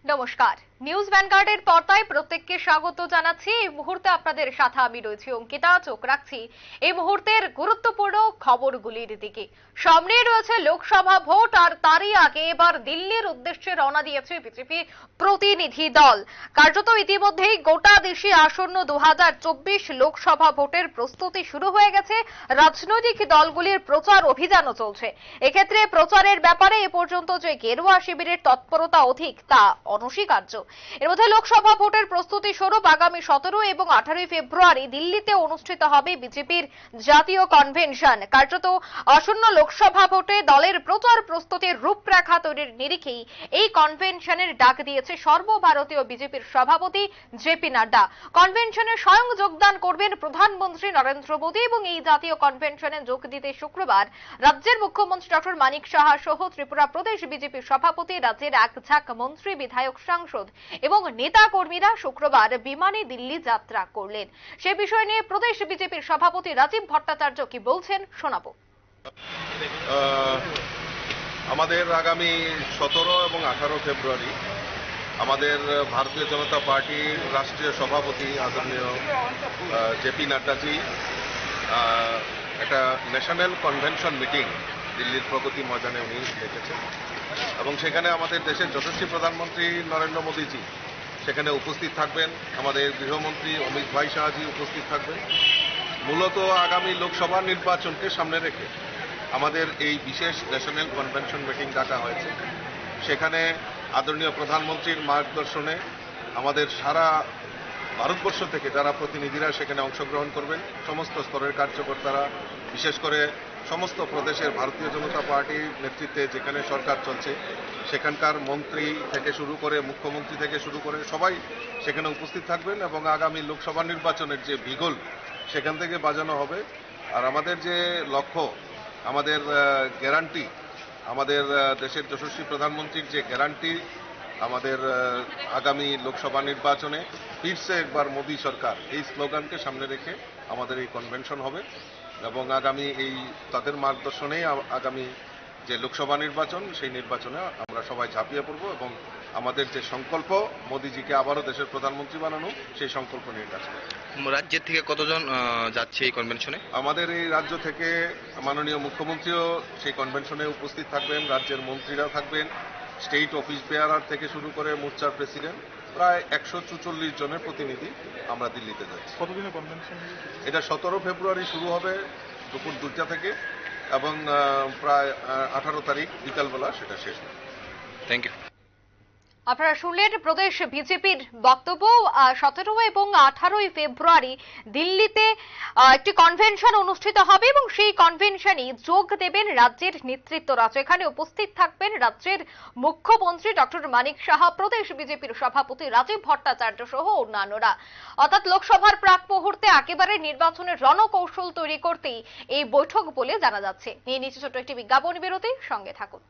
নমস্কার, নিউজ ভ্যানগার্ডের পর্দায় প্রত্যেককে স্বাগত জানাচ্ছি। এই মুহূর্তে আপনাদের সাথে আমি রয়েছি অঙ্কিতা। চোখ রাখছি এই মুহূর্তের গুরুত্বপূর্ণ খবরগুলির দিকে। সামনে রয়েছে লোকসভা ভোট, আর তারই আগে এবার দিল্লির উদ্দেশ্যে রওনা দিয়েছে বিজেপি প্রতিনিধি দল। কার্যত ইতিমধ্যেই গোটা দেশে আসন্ন 2024 লোকসভা ভোটের প্রস্তুতি শুরু হয়ে গেছে। রাজনৈতিক দলগুলির প্রচার অভিযানও চলছে। এক্ষেত্রে প্রচারের ব্যাপারে এ পর্যন্ত যে গেরুয়া শিবিরের তৎপরতা অধিক তা অনস্বীকার্য। এর মধ্যে লোকসভা ভোটের প্রস্তুতি স্বরূপ আগামী 17 এবং 18 ফেব্রুয়ারি দিল্লিতে অনুষ্ঠিত হবে বিজেপির জাতীয় কনভেনশন। কার্যত আসন্ন লোকসভা ভোটে দলের প্রচার প্রস্তুতির রূপরেখা তৈরির নিরিখেই এই কনভেনশনের ডাক দিয়েছে সর্বভারতীয় বিজেপির সভাপতি জেপি নাড্ডা। কনভেনশনে স্বয়ং যোগদান করবেন প্রধানমন্ত্রী নরেন্দ্র মোদী এবং এই জাতীয় কনভেনশনে যোগ দিতে শুক্রবার রাজ্যের মুখ্যমন্ত্রী ডক্টর মানিক সাহা সহ ত্রিপুরা প্রদেশ বিজেপির সভাপতি, রাজ্যের এক ঝাঁক মন্ত্রী, বিধায়ক, সাংসদ এবং নেতা কর্মীরা শুক্রবার বিমানে দিল্লি যাত্রা করলেন। সে বিষয় নিয়ে প্রদেশ বিজেপির সভাপতি রাজীব ভট্টাচার্য কি বলছেন শোনাবো। আমাদের আগামী 17 এবং 18 ফেব্রুয়ারি আমাদের ভারতীয় জনতা পার্টির রাষ্ট্রীয় সভাপতি আদরণীয় জেপি নাড্ডাজি একটা ন্যাশনাল কনভেনশন মিটিং দিল্লির প্রগতি ময়দানে উনি ডেকেছেন এবং সেখানে আমাদের দেশের যশস্বী প্রধানমন্ত্রী নরেন্দ্র মোদীজি সেখানে উপস্থিত থাকবেন। আমাদের গৃহমন্ত্রী অমিত ভাই শাহজি উপস্থিত থাকবেন। মূলত আগামী লোকসভা নির্বাচনকে সামনে রেখে আমাদের এই বিশেষ ন্যাশনাল কনভেনশন মিটিং ডাকা হয়েছে। সেখানে আদরণীয় প্রধানমন্ত্রীর মার্গদর্শনে আমাদের সারা ভারতবর্ষ থেকে যারা প্রতিনিধিরা সেখানে অংশগ্রহণ করবেন, সমস্ত স্তরের কার্যকর্তারা, বিশেষ করে সমস্ত প্রদেশের ভারতীয় জনতা পার্টির নেতৃত্বে যেখানে সরকার চলছে সেখানকার মন্ত্রী থেকে শুরু করে মুখ্যমন্ত্রী থেকে শুরু করে সবাই সেখানে উপস্থিত থাকবেন এবং আগামী লোকসভা নির্বাচনের যে বিগল সেখান থেকে বাজানো হবে। আর আমাদের যে লক্ষ্য, আমাদের গ্যারান্টি, আমাদের দেশের যশস্বী প্রধানমন্ত্রীর যে গ্যারান্টি, আমাদের আগামী লোকসভা নির্বাচনে ফিরছে একবার মোদী সরকার, এই স্লোগানকে সামনে রেখে আমাদের এই কনভেনশন হবে এবং আগামী এই তাদের মার্গদর্শনেই আগামী যে লোকসভা নির্বাচন সেই নির্বাচনে আমরা সবাই ঝাঁপিয়ে পড়ব এবং আমাদের যে সংকল্প মোদীজিকে আবারও দেশের প্রধানমন্ত্রী বানানো, সেই সংকল্প নিয়ে কাজ করব। রাজ্যের থেকে কতজন যাচ্ছে এই কনভেনশনে? আমাদের এই রাজ্য থেকে মাননীয় মুখ্যমন্ত্রীও সেই কনভেনশনে উপস্থিত থাকবেন, রাজ্যের মন্ত্রীরা থাকবেন, স্টেট অফিস বেয়ারার থেকে শুরু করে মোর্চার প্রেসিডেন্ট, প্রায় 144 জনের প্রতিনিধি আমরা দিল্লিতে যাচ্ছি। কতদিনের কনভেনশন? এটা 17 ফেব্রুয়ারি শুরু হবে দুপুর 2টা থেকে এবং প্রায় 18 তারিখ বিকালবেলা সেটা শেষ হবে। Thank you. আপনারা শুনলেন প্রদেশ বিজেপির বক্তব্য। 17 এবং 18 ফেব্রুয়ারি দিল্লিতে একটি কনভেনশন অনুষ্ঠিত হবে এবং সেই কনভেনশনে যোগ দেবেন রাজ্যের নেতৃত্বরা। এখানে উপস্থিত থাকবেন রাজ্যের মুখ্যমন্ত্রী ডক্টর মানিক সাহা, প্রদেশ বিজেপির সভাপতি রাজীব ভট্টাচার্য সহ অন্যান্যরা। অর্থাৎ লোকসভার প্রাক মুহূর্তে একেবারে নির্বাচনের রণকৌশল তৈরি করতেই এই বৈঠক বলে জানা যাচ্ছে। নিয়ে নিচ্ছে ছোট্ট একটি বিজ্ঞাপন বিরতি, সঙ্গে থাকুন।